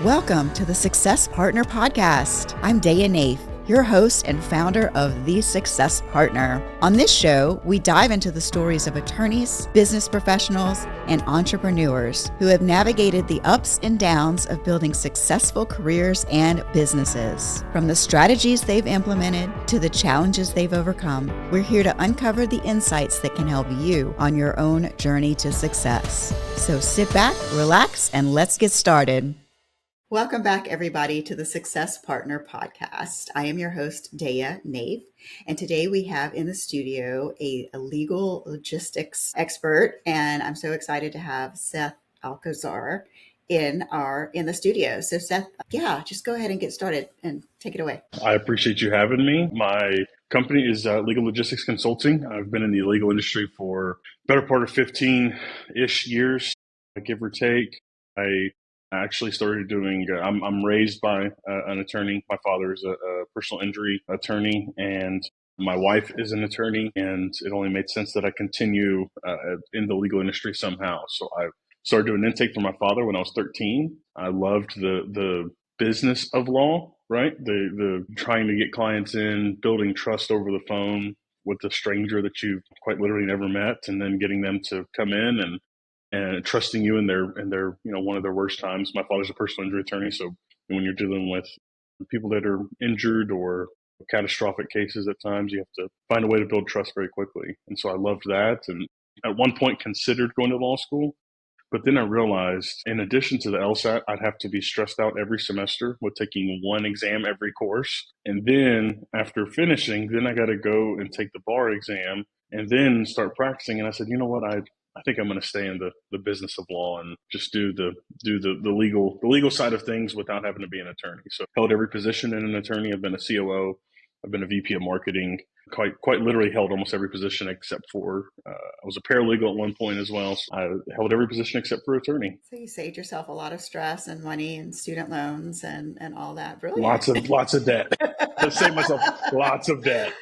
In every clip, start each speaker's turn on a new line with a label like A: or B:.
A: Welcome to the Success Partner Podcast. I'm Daya Naef, your host and founder of The Success Partner. On this show, we dive into the stories of attorneys, business professionals, and entrepreneurs who have navigated the ups and downs of building successful careers and businesses. From the strategies they've implemented to the challenges they've overcome, we're here to uncover the insights that can help you on your own journey to success. So sit back, relax, and let's get started. Welcome back, everybody, to the Success Partner Podcast. I am your host, Daya Naef, and today we have in the studio a legal logistics expert, and I'm so excited to have Seth Alcozer in the studio. So Seth, just go ahead and get started and take it away.
B: I appreciate you having me. My company is Legal Logistics Consulting. I've been in the legal industry for the better part of 15-ish years, give or take. I actually started doing, I'm raised by an attorney. My father is a personal injury attorney, and my wife is an attorney, and it only made sense that I continue in the legal industry somehow. So I started doing intake for my father when I was 13. I loved the business of law, right? The trying to get clients in, building trust over the phone with a stranger that you've quite literally never met, and then getting them to come in and trusting you in their one of their worst times. My father's a personal injury attorney, so when you're dealing with people that are injured or catastrophic cases, at times you have to find a way to build trust very quickly. And so I loved that, and at one point considered going to law school. But then I realized, in addition to the LSAT, I'd have to be stressed out every semester with taking one exam every course. And then after finishing, then I got to go and take the bar exam and then start practicing. And I said, you know what, I think I'm going to stay in the business of law and just do the legal side of things without having to be an attorney. So held every position in an attorney. I've been a COO. I've been a VP of marketing. Quite literally held almost every position except for, I was a paralegal at one point as well. So I held every position except for attorney.
A: So you saved yourself a lot of stress and money and student loans and all that. Brilliant.
B: Lots of debt. I saved myself lots of debt.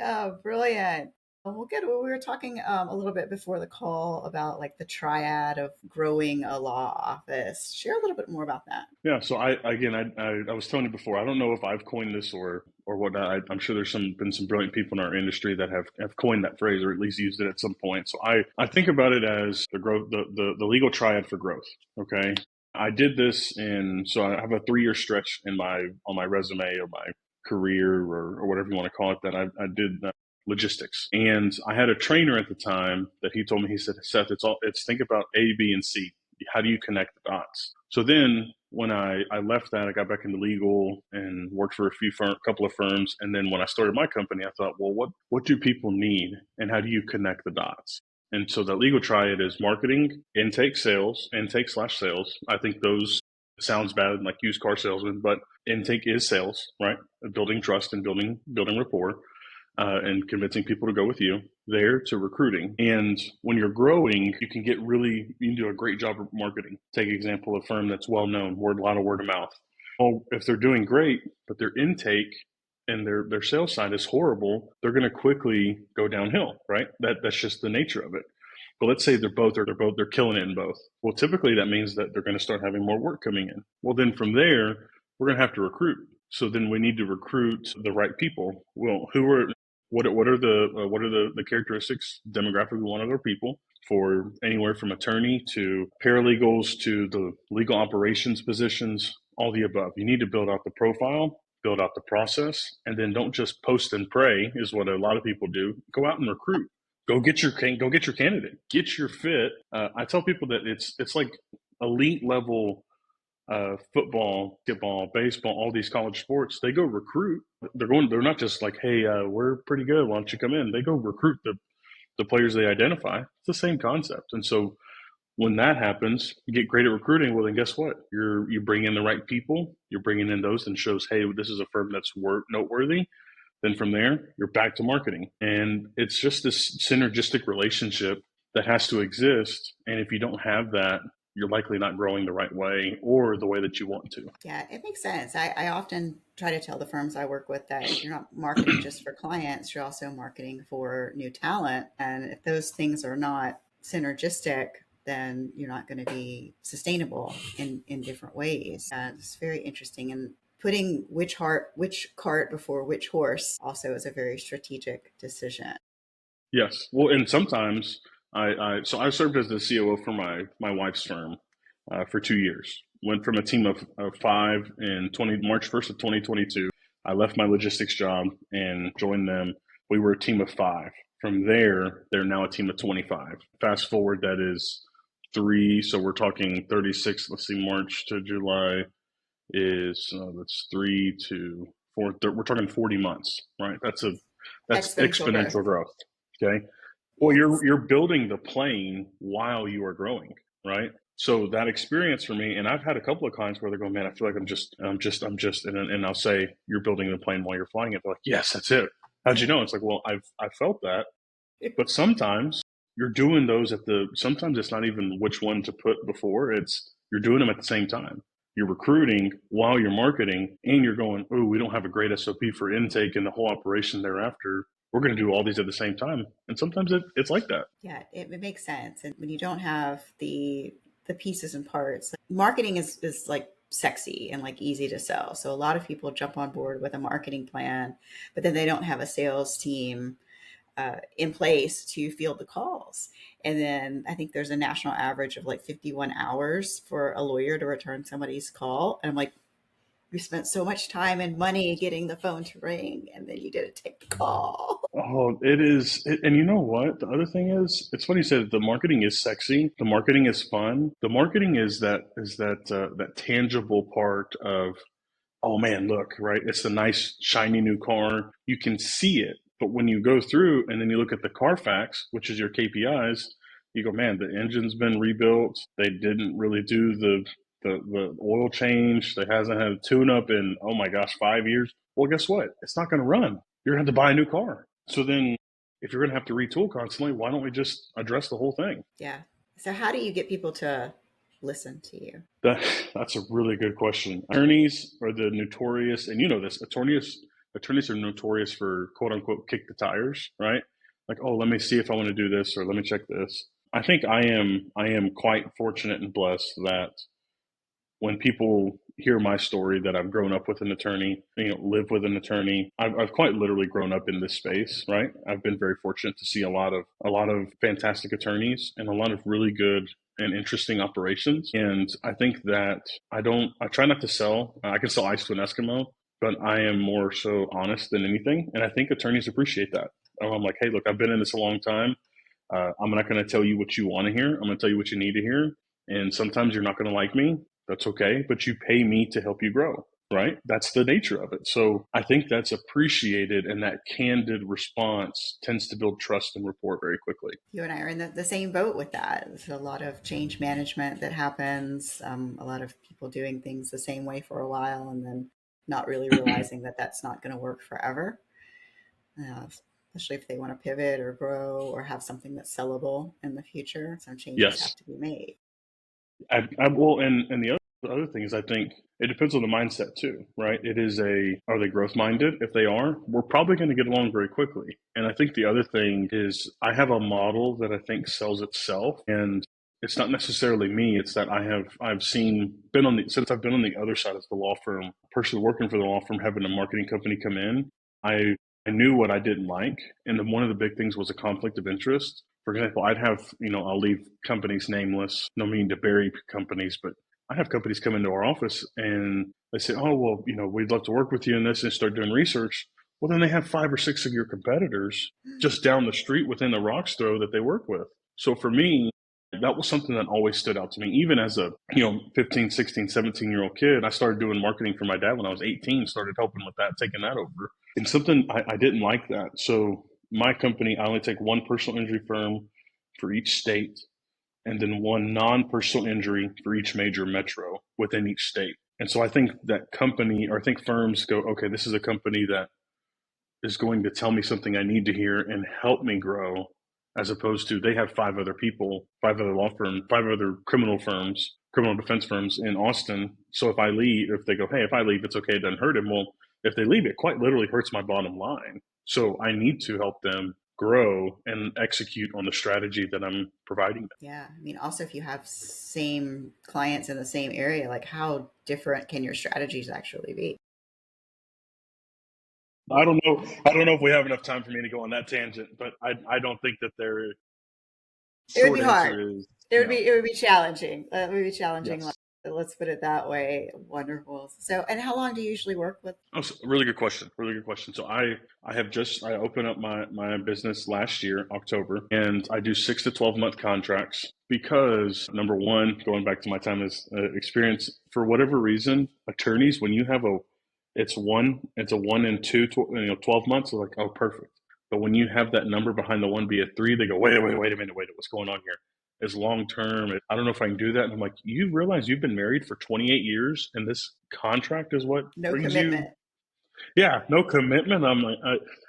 A: Oh, brilliant. We were talking a little bit before the call about like the triad of growing a law office. Share a little bit more about that.
B: Yeah. So I was telling you before, I don't know if I've coined this or whatnot. I'm sure there's been some brilliant people in our industry that have coined that phrase or at least used it at some point. So I think about it as the growth, the legal triad for growth. Okay. I did this so I have a 3-year stretch on my resume or my career or whatever you want to call it, that I did logistics. And I had a trainer at the time that he told me, he said, Seth, it's think about A, B, and C. How do you connect the dots? So then when I left that, I got back into legal and worked for a couple of firms. And then when I started my company, I thought, well, what do people need and how do you connect the dots? And so the legal triad is marketing, intake, sales, intake/sales. I think those sounds bad like used car salesman, but intake is sales, right? Building trust and building rapport. And convincing people to go with you, there to recruiting. And when you're growing, you can do a great job of marketing. Take example of a firm that's well known, a lot of word of mouth. Well, if they're doing great, but their intake and their sales side is horrible, they're going to quickly go downhill, right? That's just the nature of it. But let's say they're killing it in both. Well, typically that means that they're going to start having more work coming in. Well, then from there, we're going to have to recruit. So then we need to recruit the right people. Well, what are the characteristics demographically we want of our people, for anywhere from attorney to paralegals to the legal operations positions, all the above. You need to build out the profile, build out the process, and then don't just post and pray is what a lot of people do. Go out and recruit. Go get your candidate. Get your fit. I tell people that it's like elite level football, basketball, baseball, all these college sports. They go recruit. They're not just like, hey, we're pretty good, why don't you come in? They go recruit the players they identify. It's the same concept. And so when that happens, you get great at recruiting. Well, then guess what? You bring in the right people. You're bringing in those and shows, hey, this is a firm that's noteworthy. Then from there, you're back to marketing. And it's just this synergistic relationship that has to exist. And if you don't have that, you're likely not growing the right way or the way that you want to.
A: Yeah, it makes sense. I often try to tell the firms I work with that you're not marketing just for clients, you're also marketing for new talent. And if those things are not synergistic, then you're not going to be sustainable in different ways. It's very interesting. And putting which cart before which horse also is a very strategic decision.
B: Yes. Well, and sometimes so I served as the COO for my wife's firm for 2 years. Went from a team of five in March 1st of 2022. I left my logistics job and joined them. We were a team of five. From there, they're now a team of 25. Fast forward, that is three. So we're talking 36. Let's see, March to July is that's 3 to 4. We're talking 40 months, right? That's exponential growth. Okay. Well,
A: Yes.
B: you're building the plane while you are growing, right? So that experience for me, and I've had a couple of clients where they're going, man, I feel like and I'll say, you're building the plane while you're flying it. They're like, yes, that's it. How'd you know? It's like, well, I felt that, but sometimes you're doing those sometimes it's not even which one to put before. It's you're doing them at the same time. You're recruiting while you're marketing, and you're going, oh, we don't have a great SOP for intake and the whole operation thereafter. We're going to do all these at the same time. And sometimes it's like that.
A: Yeah, it makes sense. And when you don't have the pieces and parts, marketing is like sexy and like easy to sell. So a lot of people jump on board with a marketing plan, but then they don't have a sales team in place to field the calls. And then I think there's a national average of like 51 hours for a lawyer to return somebody's call. And I'm like, we spent so much time and money getting the phone to ring, and then you didn't take the call.
B: Oh, it is. And you know what? The other thing is, it's funny you said the marketing is sexy. The marketing is fun. The marketing is that tangible part of, oh man, look, right? It's a nice shiny new car. You can see it. But when you go through and then you look at the Carfax, which is your KPIs, you go, man, the engine's been rebuilt. They didn't really do the oil change. They hasn't had a tune up in, oh my gosh, 5 years. Well, guess what? It's not going to run. You're going to have to buy a new car. So then if you're going to have to retool constantly, why don't we just address the whole thing?
A: Yeah. So how do you get people to listen to you?
B: That's a really good question. Attorneys are the notorious, and you know this, attorneys are notorious for quote unquote kick the tires, right? Like, oh, let me see if I want to do this, or let me check this. I think I am quite fortunate and blessed that when people hear my story, that I've grown up with an attorney, live with an attorney. I've quite literally grown up in this space, right? I've been very fortunate to see a lot of fantastic attorneys and a lot of really good and interesting operations. And I think that I try not to sell. I can sell ice to an Eskimo, but I am more so honest than anything. And I think attorneys appreciate that. I'm like, hey, look, I've been in this a long time. I'm not going to tell you what you want to hear. I'm going to tell you what you need to hear. And sometimes you're not going to like me. That's okay. But you pay me to help you grow, right? That's the nature of it. So I think that's appreciated, and that candid response tends to build trust and rapport very quickly.
A: You and I are in the same boat with that. There's a lot of change management that happens. A lot of people doing things the same way for a while and then not really realizing that that's not going to work forever. Especially if they want to pivot or grow or have something that's sellable in the future. Some changes have to be made.
B: Well, and the other thing is, I think it depends on the mindset too, right? Are they growth minded? If they are, we're probably going to get along very quickly. And I think the other thing is, I have a model that I think sells itself, and it's not necessarily me. It's that since I've been on the other side of the law firm, personally working for the law firm, having a marketing company come in, I knew what I didn't like. And one of the big things was a conflict of interest. For example, I'll leave companies nameless, no meaning to bury companies, but I have companies come into our office and they say, oh, well, we'd love to work with you in this, and start doing research. Well, then they have 5 or 6 of your competitors just down the street within a rock's throw that they work with. So for me, that was something that always stood out to me. Even as a 15, 16, 17-year-old kid, I started doing marketing for my dad when I was 18, started helping with that, taking that over. And something I didn't like that. So my company, I only take one personal injury firm for each state, and then one non-personal injury for each major metro within each state. And so I think firms go, okay, this is a company that is going to tell me something I need to hear and help me grow, as opposed to they have 5 other people, 5 other law firms, 5 other criminal defense firms in Austin. So if I leave, it's okay, it doesn't hurt him. Well, if they leave, it quite literally hurts my bottom line. So I need to help them grow and execute on the strategy that I'm providing them.
A: Yeah. I mean, also, if you have same clients in the same area, like how different can your strategies actually be?
B: I don't know. I don't know if we have enough time for me to go on that tangent, but I don't think that there.
A: It would be
B: Short
A: hard.
B: answer is
A: It would
B: no.
A: be, it would be challenging. It would be challenging.
B: Yes.
A: Let's put it that way. Wonderful. So, and how long do you usually work with?
B: Oh, really good question. Really good question. So I opened up my business last year, October, and I do 6 to 12 month contracts because number one, going back to my time as experience, for whatever reason, attorneys, when you have it's a 12 months, they're like, oh, perfect. But when you have that number behind the one be a 3, they go, wait a minute, what's going on here? Is long term. I don't know if I can do that. And I'm like, you realize you've been married for 28 years and this contract is what
A: No
B: brings you.
A: commitment.
B: Yeah, no commitment. I'm like,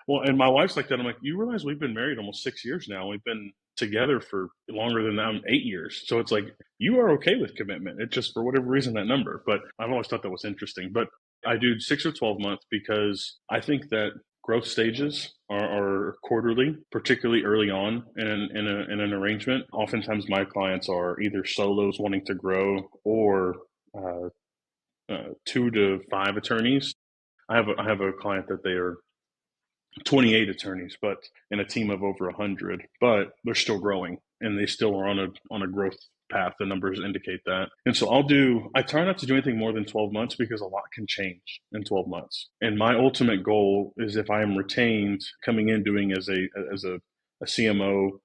B: well, and my wife's like that. I'm like, you realize we've been married almost 6 years now. We've been together for longer than that, 8 years. So it's like, you are okay with commitment. It's just for whatever reason, that number. But I've always thought that was interesting. But I do 6 or 12 months because I think that growth stages are quarterly, particularly early on in an arrangement. Oftentimes my clients are either solos wanting to grow or 2 to 5 attorneys. I have a client that they are 28 attorneys, but in a team of over 100, but they're still growing and they still are on a growth path. The numbers indicate that. And so I try not to do anything more than 12 months because a lot can change in 12 months. And my ultimate goal is if I am retained coming in doing as a CMO,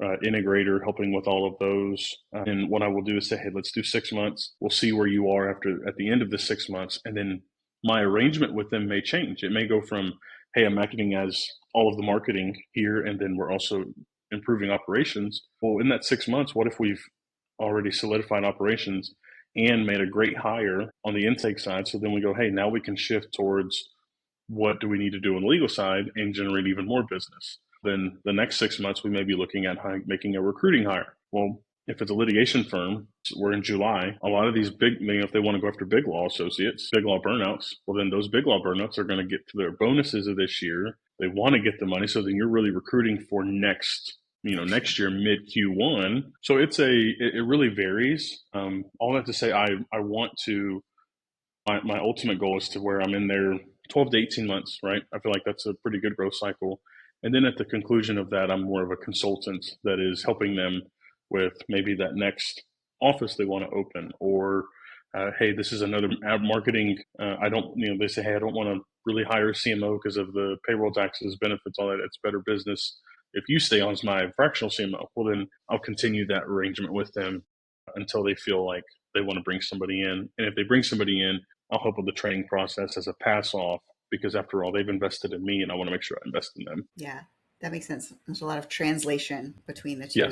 B: integrator, helping with all of those. And what I will do is say, hey, let's do 6 months. We'll see where you are at the end of the 6 months. And then my arrangement with them may change. It may go from, hey, I'm acting as all of the marketing here, and then we're also improving operations. Well, in that 6 months, what if we've already solidified operations and made a great hire on the intake side? So then we go, hey, now we can shift towards what do we need to do on the legal side and generate even more business. Then the next 6 months, we may be looking at making a recruiting hire. Well, if it's a litigation firm, we're in July, a lot of these if they want to go after big law associates, big law burnouts, well, then those big law burnouts are going to get to their bonuses of this year. They want to get the money. So then you're really recruiting for next year, mid Q1. So it really varies. All that to say, my ultimate goal is to where I'm in there 12 to 18 months, right? I feel like that's a pretty good growth cycle. And then at the conclusion of that, I'm more of a consultant that is helping them with maybe that next office they want to open, or hey, this is another marketing. They say, hey, I don't want to really hire a CMO because of the payroll taxes, benefits, all that. It's better business if you stay on as my fractional CMO. Well, then I'll continue that arrangement with them until they feel like they want to bring somebody in. And if they bring somebody in, I'll help with the training process as a pass off, because after all, they've invested in me and I want to make sure I invest in them.
A: Yeah, that makes sense. There's a lot of translation between the two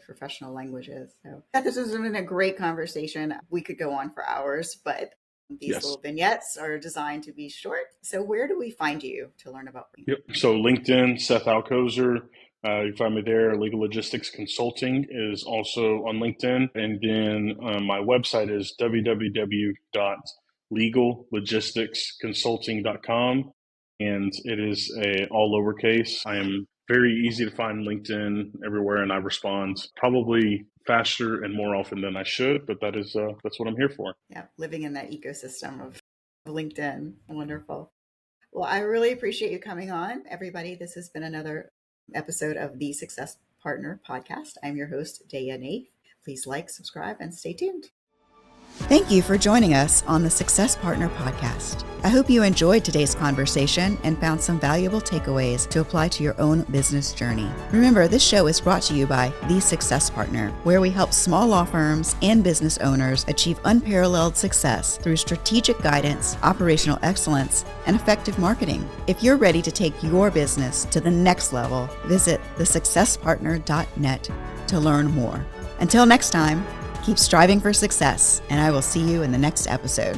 A: professional languages. So this has been a great conversation. We could go on for hours, but these little vignettes are designed to be short. So where do we find you to learn about you?
B: Yep. So LinkedIn, Seth Alcozer. You find me there. Legal Logistics Consulting is also on LinkedIn. And then my website is www.legallogisticsconsulting.com. And it is all lowercase. I am very easy to find LinkedIn everywhere, and I respond probably faster and more often than I should, but that's what I'm here for.
A: Yeah, living in that ecosystem of LinkedIn. Wonderful. Well, I really appreciate you coming on. Everybody, this has been another episode of the Success Partner Podcast. I'm your host, Daya Naef. Please like, subscribe, and stay tuned. Thank you for joining us on the Success Partner Podcast. I hope you enjoyed today's conversation and found some valuable takeaways to apply to your own business journey. Remember, this show is brought to you by The Success Partner, where we help small law firms and business owners achieve unparalleled success through strategic guidance, operational excellence, and effective marketing. If you're ready to take your business to the next level, visit thesuccesspartner.net to learn more. Until next time, keep striving for success, and I will see you in the next episode.